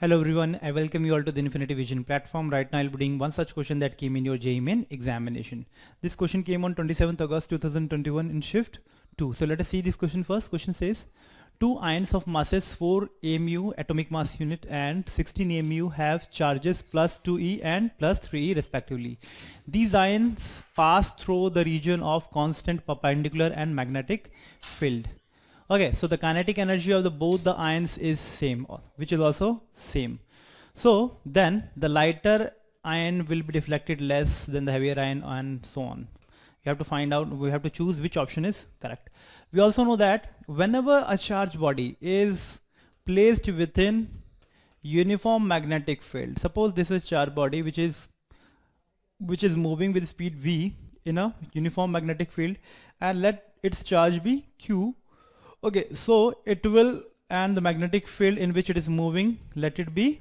Hello everyone, I welcome you all to the Infinity Vision platform. Right now I'll be doing one such question that came in your JEE Main examination. This question came on 27th August 2021 in shift 2. So let us see this question first. Question says, two ions of masses 4 mu atomic mass unit and 16 mu have charges plus 2e and plus 3e respectively. These ions pass through the region of constant perpendicular and magnetic field. Okay, so the kinetic energy of both the ions is same, which is also same. So then the lighter ion will be deflected less than the heavier ion and so on. You have to find out, we have to choose which option is correct. We also know that whenever a charged body is placed within uniform magnetic field, suppose this is charged body which is moving with speed v in a uniform magnetic field, and let its charge be q. Okay, so it will, and the magnetic field in which it is moving, let it be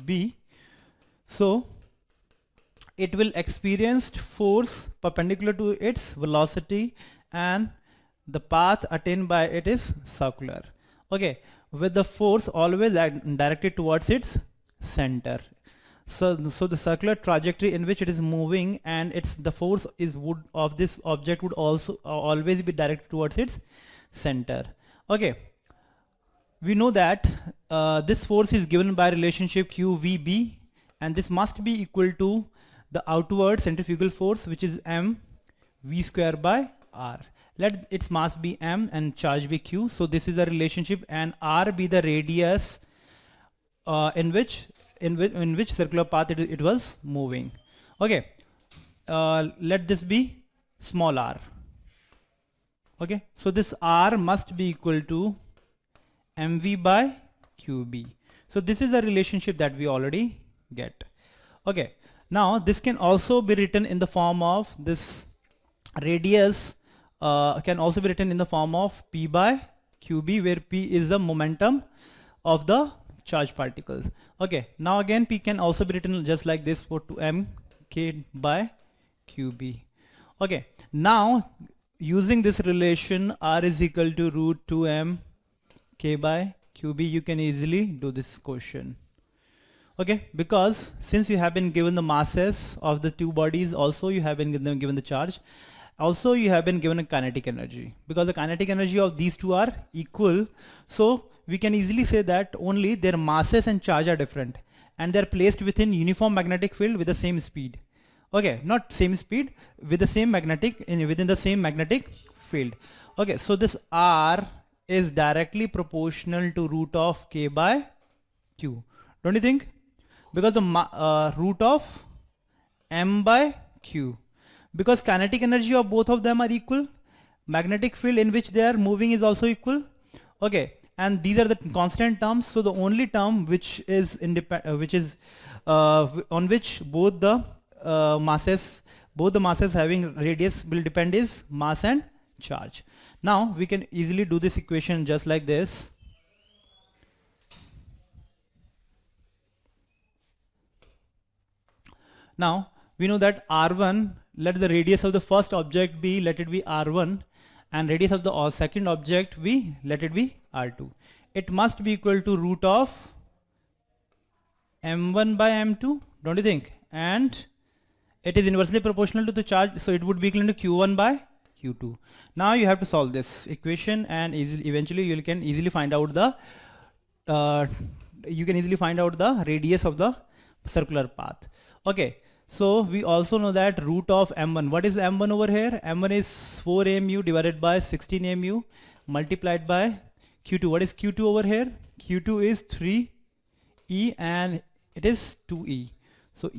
B. So it will experience force perpendicular to its velocity and the path attained by it is circular. Okay, with the force always directed towards its center. So the circular trajectory in which it is moving and the force of this object would also always be directed towards its center. Okay, we know that this force is given by relationship QVB, and this must be equal to the outward centrifugal force, which is m v square by r. Let its mass be m and charge be q. So this is a relationship, and r be the radius in which circular path it was moving. Okay, let this be small r. Okay, so this r must be equal to mv by qb. So this is a relationship that we already get. Okay, now this can also be written in the form of this radius can also be written in the form of p by qb, where p is the momentum of the charged particles. Okay, now again p can also be written just like this for 2m k by qb. Okay, now using this relation r is equal to root 2m k by qb, you can easily do this question. Okay, because since you have been given the masses of the two bodies, also you have been given the charge, also you have been given a kinetic energy. Because the kinetic energy of these two are equal, so we can easily say that only their masses and charge are different, and they are placed within uniform magnetic field with the same speed. Okay, not same speed, with the same within the same magnetic field. Okay, so this r is directly proportional to root of k by q, don't you think? Because the root of m by q, because kinetic energy of both of them are equal, magnetic field in which they are moving is also equal. Okay, and these are the constant terms, so the only term which is on which both the masses having radius will depend is mass and charge. Now we can easily do this equation just like this. Now we know that r1, let the radius of the first object be, let it be r1, and radius of the second object be, let it be r2. It must be equal to root of m1 by m2, don't you think? And it is inversely proportional to the charge, so it would be equal to q1 by q2. Now you have to solve this equation, and eventually you can easily find out the radius of the circular path. Okay, so we also know that root of m1, what is m1 over here? m1 is 4 mu divided by 16 mu multiplied by q2. What is q2 over here? q2 is 3e and it is 2e. So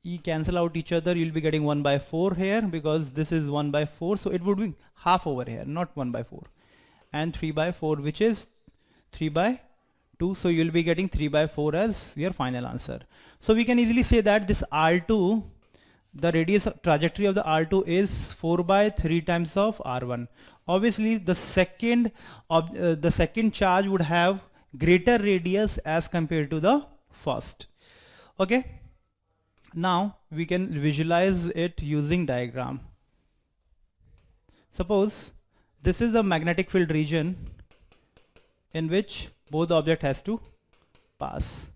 e cancel out each other, you'll be getting 1 by 4 here, because this is 1 by 4, so it would be half over here, not 1 by 4, and 3 by 4, which is 3 by 2, so you'll be getting 3 by 4 as your final answer. So we can easily say that this r2, the radius trajectory of the r2 is 4 by 3 times of r1. Obviously the second charge would have greater radius as compared to the first. Okay, now we can visualize it using diagram. Suppose this is a magnetic field region in which both the object has to pass.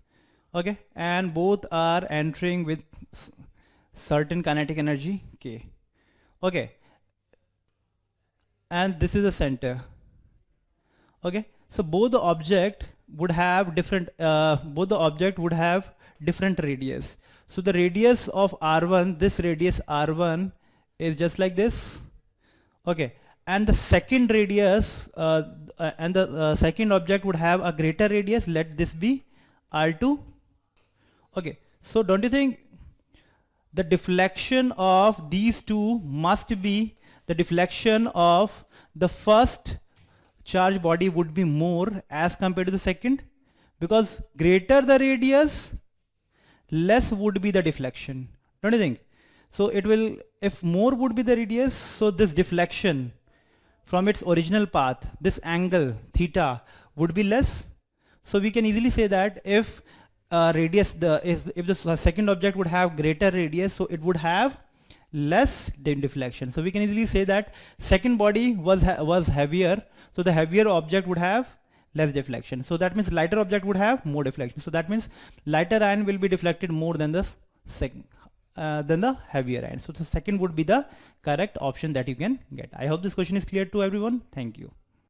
Okay, and both are entering with certain kinetic energy K. Okay, and this is the center. Okay, so both the object would have different radius. So the radius of R1, this radius R1 is just like this. Okay, and the second radius second object would have a greater radius. Let this be R2. Okay, so don't you think the deflection of these two must be the deflection of the first charge body would be more as compared to the second, because greater the radius, less would be the deflection, don't you think? So it will, if more would be the radius, so this deflection from its original path, this angle theta would be less. So we can easily say that if if the second object would have greater radius, so it would have less deflection. So we can easily say that second body was heavier, so the heavier object would have less deflection. So that means lighter object would have more deflection. So that means lighter ion will be deflected more than the heavier ion. So the second would be the correct option that you can get. I hope this question is clear to everyone. Thank you.